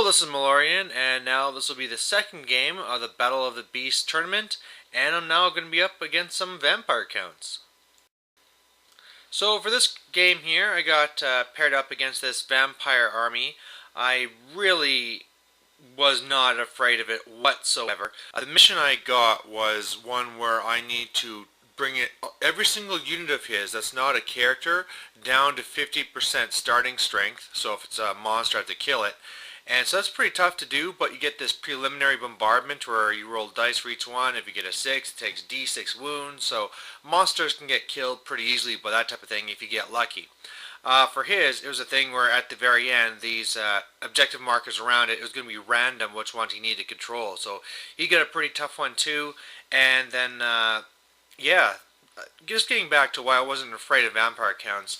this is Malorian, and now this will be the second game of the Battle of the Beasts tournament, and I'm now going to be up against some vampire counts. So for this game here, I got paired up against this vampire army. I really was not afraid of it whatsoever. The mission I got was one where I need to bring every single unit of his that's not a character down to 50% starting strength. So if it's a monster, I have to kill it. And so that's pretty tough to do, but you get this preliminary bombardment where you roll dice for each one. If you get a 6, it takes d6 wounds, so monsters can get killed pretty easily by that type of thing if you get lucky. For his, it was a thing where at the very end, these objective markers around it was going to be random which ones he needed to control. So he got a pretty tough one too, and then, yeah, just getting back to why I wasn't afraid of vampire counts.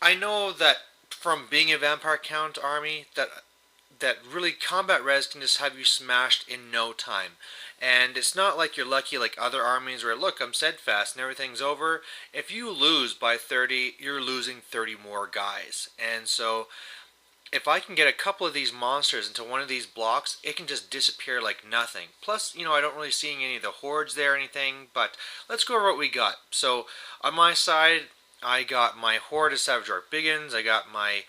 I know that from being a vampire count army that really combat res can just have you smashed in no time. And it's not like you're lucky like other armies where, look, I'm steadfast and everything's over. If you lose by 30, you're losing 30 more guys. And so if I can get a couple of these monsters into one of these blocks, it can just disappear like nothing. Plus, you know, I don't really see any of the hordes there or anything, but let's go over what we got. So on my side, I got my Horde of Savage Orc Biggins, I got my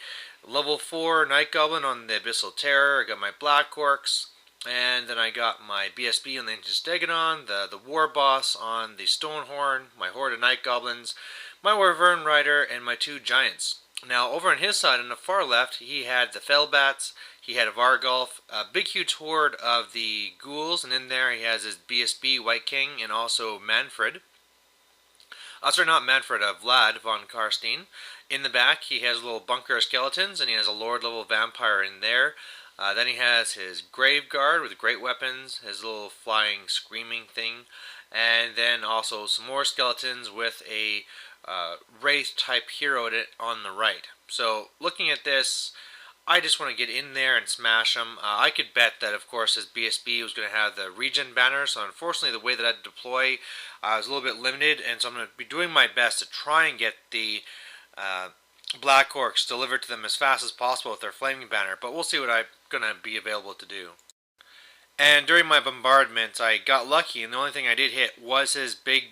level 4 Night Goblin on the Abyssal Terror, I got my Black Orcs, and then I got my BSB on the Ancient Stegodon, the War Boss on the Stonehorn, my Horde of Night Goblins, my Wyvern Rider, and my 2 Giants. Now, over on his side, on the far left, he had the Fellbats, he had a Vargulf, a big huge horde of the Ghouls, and in there he has his BSB White King, and also Manfred. Sorry, not Manfred, Vlad von Karstein. In the back, he has a little bunker of skeletons, and he has a Lord-level vampire in there. Then he has his Grave Guard with great weapons, his little flying, screaming thing, and then also some more skeletons with a Wraith-type hero on the right. So, looking at this, I just want to get in there and smash them. I could bet that, of course, his BSB was going to have the regen banner, so unfortunately the way that I deploy was a little bit limited, and so I'm going to be doing my best to try and get the Black Orcs delivered to them as fast as possible with their flaming banner, but we'll see what I'm going to be available to do. And during my bombardment, I got lucky, and the only thing I did hit was his big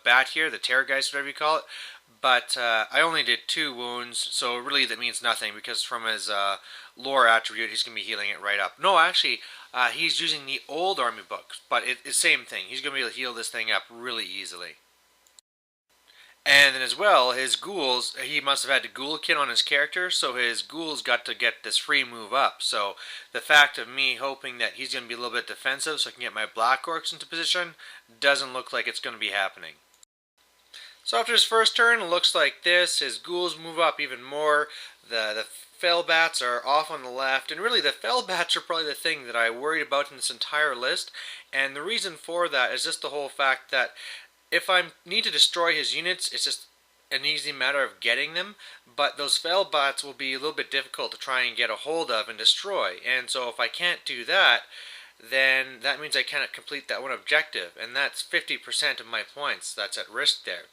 bat here, the Terrorgeist, whatever you call it. But I only did 2 wounds, so really that means nothing, because from his lore attribute, he's going to be healing it right up. No, actually, he's using the old army book, but it's the same thing. He's going to be able to heal this thing up really easily. And then as well, his ghouls, he must have had the Ghoulkin on his character, so his ghouls got to get this free move up. So the fact of me hoping that he's going to be a little bit defensive so I can get my Black Orcs into position doesn't look like it's going to be happening. So after his first turn, it looks like this. His ghouls move up even more. The Fellbats are off on the left. And really, the Fellbats are probably the thing that I worried about in this entire list. And the reason for that is just the whole fact that if I need to destroy his units, it's just an easy matter of getting them. But those Fellbats will be a little bit difficult to try and get a hold of and destroy. And so if I can't do that, then that means I cannot complete that one objective. And that's 50% of my points that's at risk there.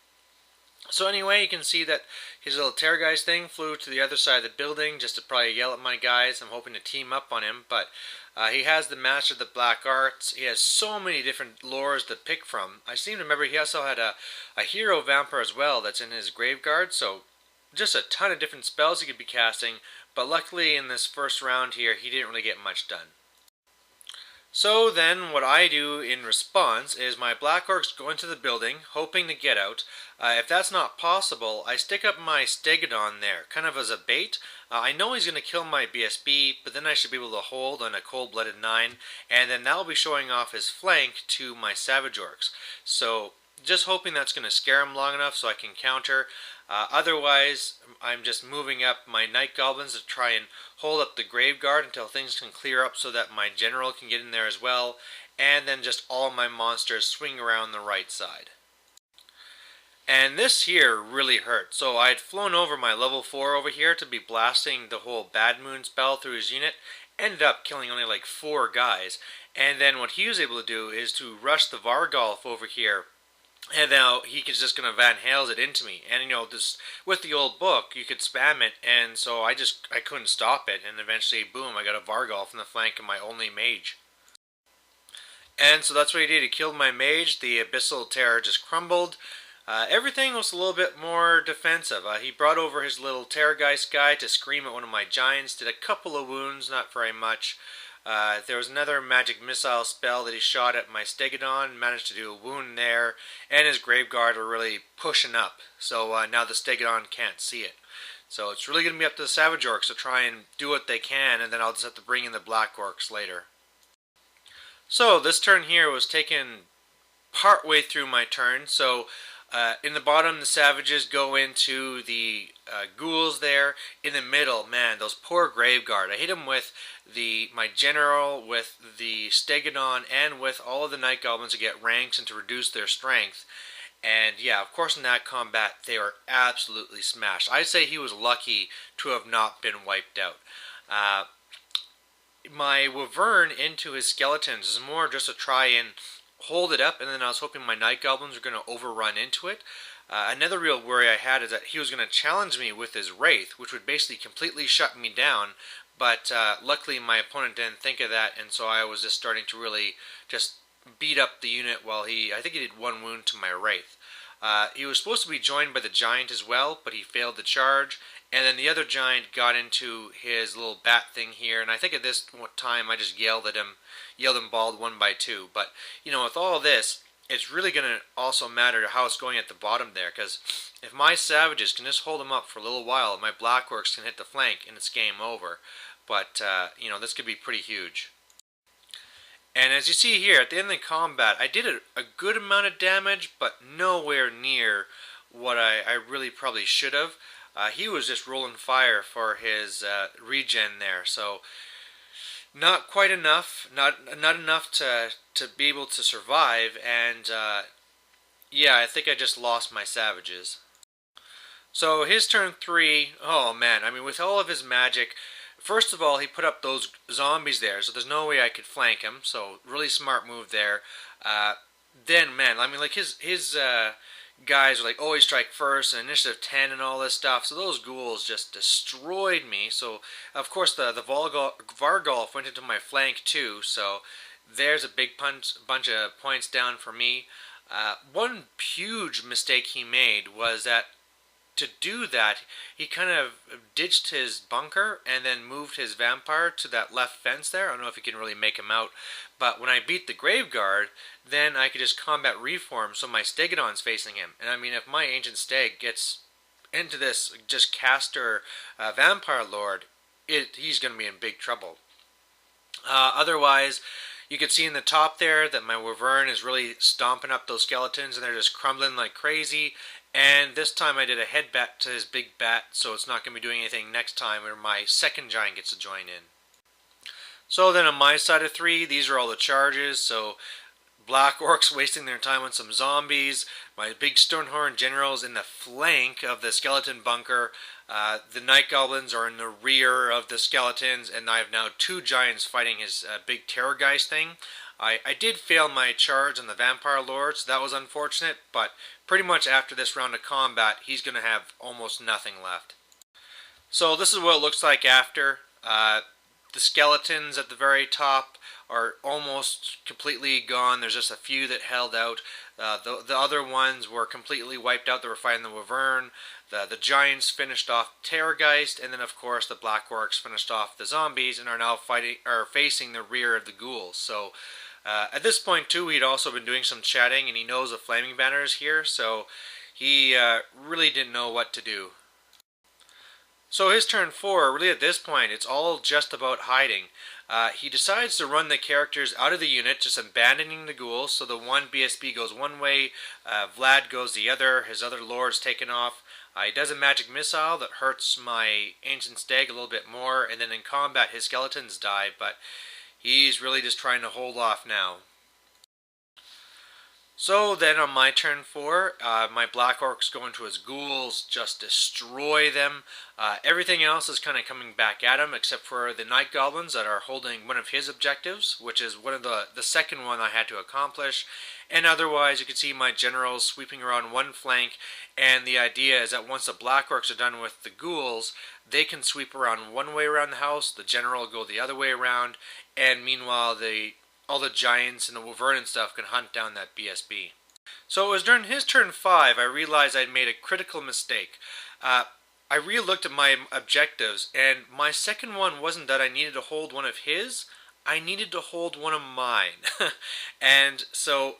So anyway, you can see that his little Terrorgeist thing flew to the other side of the building just to probably yell at my guys. I'm hoping to team up on him, but he has the Master of the Black Arts. He has so many different lores to pick from. I seem to remember he also had a hero vampire as well that's in his Grave Guard, so just a ton of different spells he could be casting, but luckily in this first round here, he didn't really get much done. So then what I do in response is my Black Orcs go into the building, hoping to get out. If that's not possible, I stick up my Stegodon there, kind of as a bait. I know he's going to kill my BSB, but then I should be able to hold on a cold-blooded 9, and then that'll be showing off his flank to my Savage Orcs. So just hoping that's going to scare him long enough so I can counter. Otherwise, I'm just moving up my Night Goblins to try and hold up the Grave Guard until things can clear up so that my General can get in there as well, and then just all my monsters swing around the right side. And this here really hurt. So I had flown over my level 4 over here to be blasting the whole Bad Moon spell through his unit, ended up killing only like 4 guys, and then what he was able to do is to rush the Vargulf over here And now he is just gonna Van Hales it into me, and this with the old book you could spam it, and so I couldn't stop it, and eventually, boom, I got a Vargolf in the flank of my only mage. And so that's what he did. He killed my mage. The Abyssal Terror just crumbled. Everything was a little bit more defensive. He brought over his little Terrorgeist guy to scream at one of my giants. Did a couple of wounds, not very much. There was another magic missile spell that he shot at my Stegodon. Managed to do a wound there. And his Graveguard were really pushing up. So now the Stegodon can't see it. So it's really going to be up to the Savage Orcs to try and do what they can. And then I'll just have to bring in the Black Orcs later. So this turn here was taken part way through my turn. So in the bottom, the savages go into the ghouls there. In the middle, man, those poor Graveguard. I hit them with my general, with the Stegodon, and with all of the Night Goblins to get ranks and to reduce their strength. And yeah, of course in that combat, they were absolutely smashed. I'd say he was lucky to have not been wiped out. My Wyvern into his skeletons is more just to try and hold it up, and then I was hoping my Night Goblins were going to overrun into it. Another real worry I had is that he was going to challenge me with his Wraith, which would basically completely shut me down, but luckily my opponent didn't think of that, and so I was just starting to really just beat up the unit while I think he did one wound to my Wraith. He was supposed to be joined by the Giant as well, but he failed the charge. And then the other Giant got into his little bat thing here, and I think at this time I just yelled at him, yelled him bald 1 by 2. But, with all this, it's really going to also matter how it's going at the bottom there, because if my Savages can just hold him up for a little while, my Black Orcs can hit the flank, and it's game over. But, this could be pretty huge. And as you see here, at the end of the combat, I did a good amount of damage, but nowhere near what I really probably should have. He was just rolling fire for his regen there, so not quite enough, not enough to be able to survive, and yeah, I think I just lost my Savages. So his turn 3, oh man, I mean with all of his magic, first of all he put up those zombies there, so there's no way I could flank him, so really smart move there. Then man, I mean like his guys are like always strike first and initiative 10 and all this stuff, so those ghouls just destroyed me. So of course the Vargolf went into my flank too, so there's a big bunch of points down for me. One huge mistake he made was that to do that, he kind of ditched his bunker and then moved his vampire to that left fence there. I don't know if you can really make him out, but when I beat the Graveguard, then I could just combat reform, so my Stegodon's facing him. And I mean, if my Ancient Steg gets into this just caster Vampire Lord, he's going to be in big trouble. Otherwise, you can see in the top there that my Wyvern is really stomping up those skeletons, and they're just crumbling like crazy. And this time I did a head bat to his big bat, so it's not going to be doing anything next time, or my second giant gets to join in. So then on my side of 3, these are all the charges. So Black Orcs wasting their time on some zombies. My big Stonehorn generals in the flank of the skeleton bunker. The Night Goblins are in the rear of the skeletons, and I have now 2 giants fighting his big Terrorgeist thing. I did fail my charge on the Vampire Lord, so that was unfortunate, but pretty much after this round of combat, he's going to have almost nothing left. So this is what it looks like after. The skeletons at the very top are almost completely gone. There's just a few that held out. The other ones were completely wiped out. They were fighting the Wyvern. The Giants finished off Terrorgeist, and then of course the Black Orcs finished off the zombies and are now facing the rear of the ghouls. So at this point too, he'd also been doing some chatting, and he knows the Flaming Banner is here, so he really didn't know what to do. So his turn 4, really at this point, it's all just about hiding. He decides to run the characters out of the unit, just abandoning the ghouls, so the one BSB goes one way, Vlad goes the other, his other lord's taken off. He does a magic missile that hurts my Ancient Stag a little bit more, and then in combat his skeletons die, but he's really just trying to hold off now. So then on my turn 4, my Black Orcs go into his ghouls, just destroy them. Everything else is kind of coming back at him, except for the Night Goblins that are holding one of his objectives, which is one of the second one I had to accomplish. And otherwise, you can see my generals sweeping around one flank, and the idea is that once the Black Orcs are done with the ghouls, they can sweep around one way around the house, the general will go the other way around, and meanwhile all the giants and the wyvern and stuff can hunt down that BSB. So it was during his turn 5 I realized I'd made a critical mistake. I re-looked at my objectives, and my second one wasn't that I needed to hold one of his, I needed to hold one of mine. And so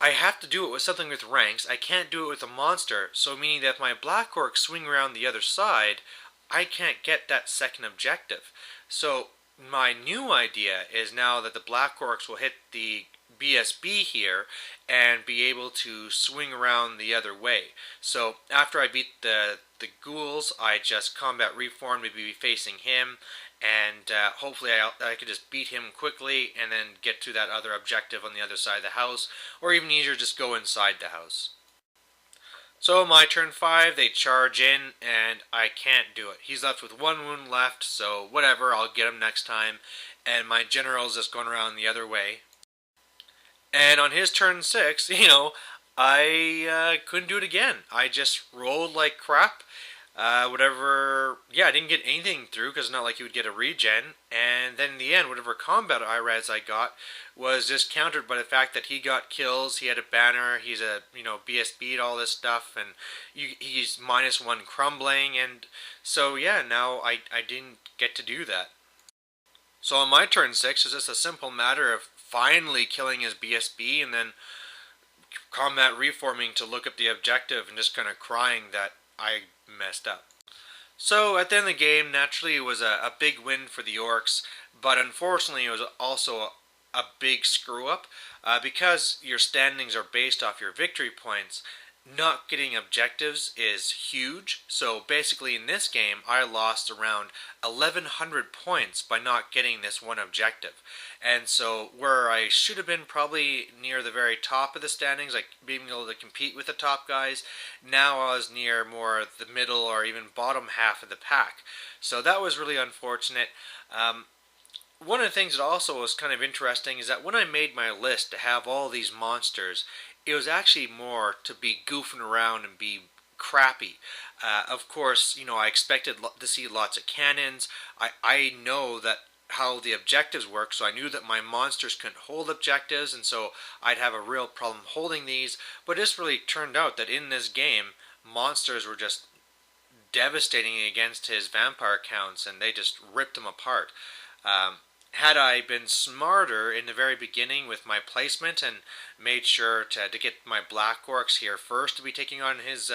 I have to do it with something with ranks. I can't do it with a monster, so meaning that if my Black Orcs swing around the other side, I can't get that second objective. So my new idea is now that the Black Orcs will hit the BSB here and be able to swing around the other way. So after I beat the ghouls, I just combat reform to be facing him, and hopefully I could just beat him quickly and then get to that other objective on the other side of the house, or even easier, just go inside the house. So my turn 5, they charge in, and I can't do it. He's left with one wound left, so whatever, I'll get him next time. And my general's just going around the other way. And on his turn 6, I couldn't do it again. I just rolled like crap. I didn't get anything through because it's not like you would get a regen. And then in the end, whatever combat IRADs I got was just countered by the fact that he got kills, he had a banner, he's a, BSB'd all this stuff, and he's -1 crumbling, and so yeah, now I didn't get to do that. So on my turn 6, it's just a simple matter of finally killing his BSB and then combat reforming to look up the objective and just kind of crying that I messed up. So at the end of the game, naturally it was a big win for the Orcs, but unfortunately it was also a big screw up because your standings are based off your victory points. Not getting objectives is huge, so basically in this game I lost around 1100 points by not getting this one objective. And so where I should have been probably near the very top of the standings, like being able to compete with the top guys, now I was near more the middle or even bottom half of the pack. So that was really unfortunate. One of the things that also was kind of interesting is that when I made my list to have all these monsters, it was actually more to be goofing around and be crappy. Of course, I expected to see lots of cannons. I know that how the objectives work, so I knew that my monsters couldn't hold objectives, and so I'd have a real problem holding these. But this really turned out that in this game, monsters were just devastating against his vampire counts, and they just ripped him apart. Had I been smarter in the very beginning with my placement and made sure to get my Black Orcs here first to be taking on his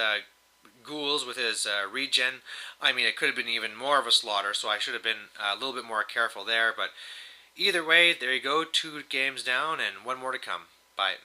ghouls with his regen, it could have been even more of a slaughter, so I should have been a little bit more careful there. But either way, there you go, 2 games down and 1 more to come. Bye.